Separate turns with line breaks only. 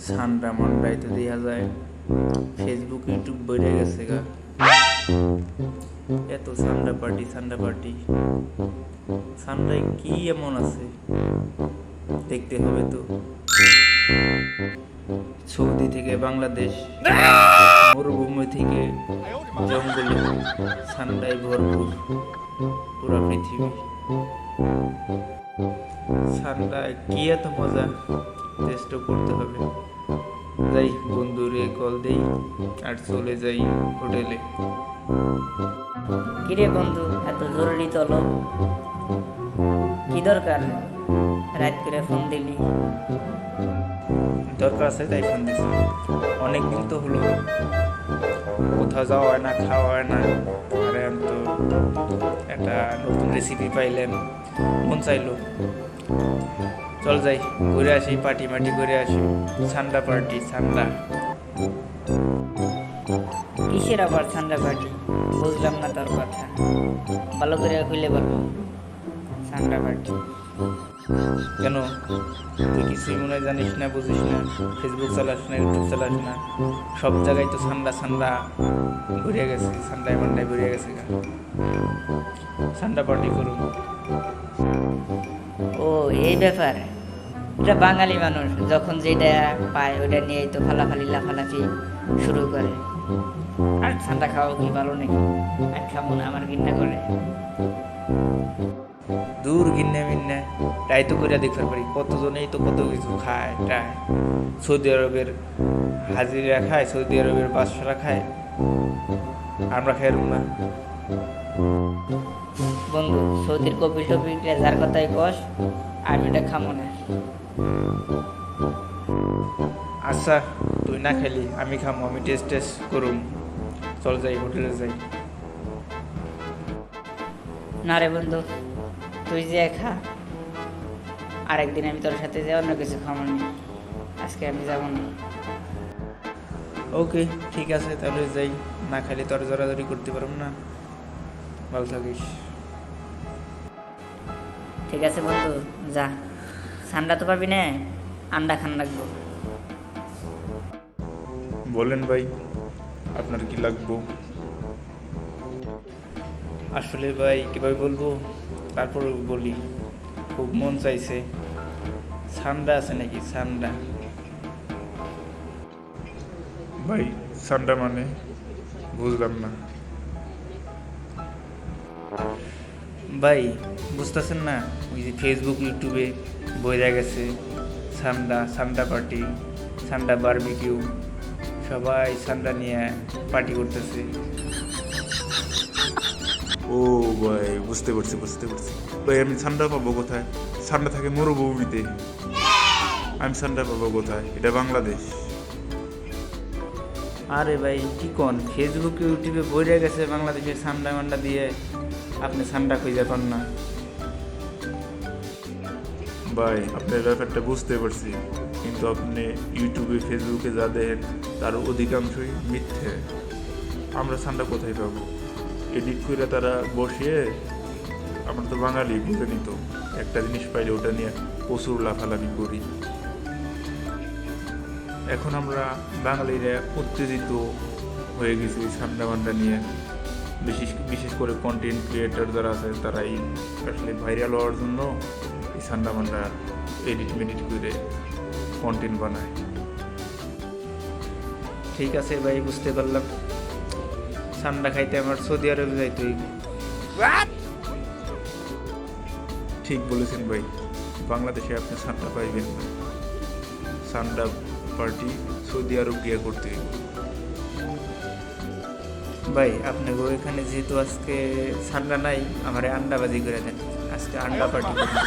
সান্ডা মন্ডাই তো দেখা যায় ফেসবুক ইউটিউব বেড়ে গেছে গা, এত সান্ডা পার্টি সান্ডায় কি এমন আছে দেখতে হবে তো। সৌদি থেকে বাংলাদেশ, মরুভূমি থেকে জঙ্গলে, সান্ডায় ভরপুর পুরা পৃথিবী। সান্ডায় কি এত মজা, টেস্টও করতে হবে। যাই বন্ধুরে কল দেই আর চলে যাই হোটেলে।
কিরে বন্ধু, এত জরুরি তলব কি দরকার? রাত করে ফোন দিলি?
দরকার আছে তাই ফোন দিছি। অনেকদিন তো হলো, কোথাও যাওয়া হয় না, খাওয়া হয় না। আরে আমি তো একটা নতুন রেসিপি পাইলাম, মন চাইলো চল যাই ঘুরে আসি, পার্টি মাটি করে আসি। সান্ডা পার্টি, সান্ডা।
কিসের আবার ঠান্ডা পার্টি? বুঝলাম না তোর কথা, ভালো করে খুলে বলবো। ঠান্ডা পার্টি
কেন, তুই কিছুই মনে হয় জানিস না, বুঝিস না? ফেসবুক চালাস না, ইউটিউব চালাস না, সব জায়গায় তো সান্ডা ঘুরে গেছে, সান্ডায় মান্ডায় ঘুরে গেছে। সান্ডা পার্টি করুন।
ও এই ব্যাপার। এটা বাঙালি মানুষ যখন যেটা পায় ওটা নিয়ে তো ফালাফালি লাফালাফি শুরু করে। আর ঠান্ডা খাওয়া কি ভালো নাকি? আর খাবো না, আমার ঘৃণা করে।
দূর গিন্নে মিন্নে তাই তো করে দেখতে পারি, কতজনেই তো কত কিছু খায় টায়। সৌদি আরবের হাজিরা খায়, সৌদি আরবের বাদশারা খায়, আমরা খাই না।
বন্ধু, সৌদির কপিল টপিল যার কথাই কস, আমি এটা খামো না।
আচ্ছা তুই না খেলি আমি খামো, আমি টেস্ট করুম। চল যাই হোটেলে যাই।
না রে বন্ধু, তুই যে খা, আরেকদিন আমি তোর সাথে যে অন্য কিছু খাবো না, আজকে আমি যাবো না।
ওকে ঠিক আছে, তাহলে যাই। না খালি তোর জড়াজড়ি করতে পারব না। ভালো থাকিস।
ঠিক আছে বন্ধু, যা। ঠান্ডা তো পাবি না, আন্ডা খান লাগবো।
বলেন ভাই, আপনার কি লাগবো? আসলে ভাই কীভাবে বলবো, তারপর বলি। খুব মন চাইছে। সান্ডা আছে নাকি? সান্ডা ভাই, সান্ডা মানে বুঝলাম না ভাই। বুঝতেছেন না? ওই যে ফেসবুক ইউটিউবে বইরা গেছে সান্ডা পার্টি, সান্ডা বারবিকিউ, সবাই সান্ডা নিয়ে পার্টি করতেছে।
ও ভাই, বুঝতে পারছি। ভাই আমি সান্ডা পাবো কোথায়? সান্ডা থাকে মরুভূমিতে, আমি সান্ডা পাবো কোথায়? এটা বাংলাদেশ।
আরে ভাই কি কন, ফেসবুক ইউটিউবে বইরা গেছে বাংলাদেশের সান্ডা মান্ডা দিয়ে, আপনি সান্ডা খুঁজে পান না?
ভাই আপনার ব্যাপারটা বুঝতে পারছি, কিন্তু আপনি ইউটিউবে ফেসবুকে যা দেখেন তার অধিকাংশই মিথ্যে। আমরা সান্ডা কোথায় পাবো? এডিট করে তারা বসিয়ে, আমরা তো বাঙালি, বুঝে নিত একটা জিনিস পাইলে ওটা নিয়ে প্রচুর লাফালাফি করি। এখন আমরা বাঙালিরা উত্তেজিত হয়ে গেছি সান্ডা মান্ডা নিয়ে। বিশেষ করে কন্টেন্ট ক্রিয়েটার যারা আছে তারাই আসলে ভাইরাল হওয়ার জন্য এই সান্ডা মান্ডা এডিট করে কন্টেন্ট বানায়।
ঠিক আছে ভাই, বুঝতে পারলাম। সান্ডা খাইতে আমার সৌদি আরবে যাইতে হইব।
ঠিক বলেছেন ভাই, বাংলাদেশে আপনি সান্ডা পাইবেন না। সান্ডা পার্টি সৌদি আরব গিয়ে করতে হইব।
ভাই আপনাকে ওইখানে যেহেতু আজকে সান্ডা নাই, আমার আন্ডাবাজি করে দেন। আজকে আন্ডা পার্টি করবেন।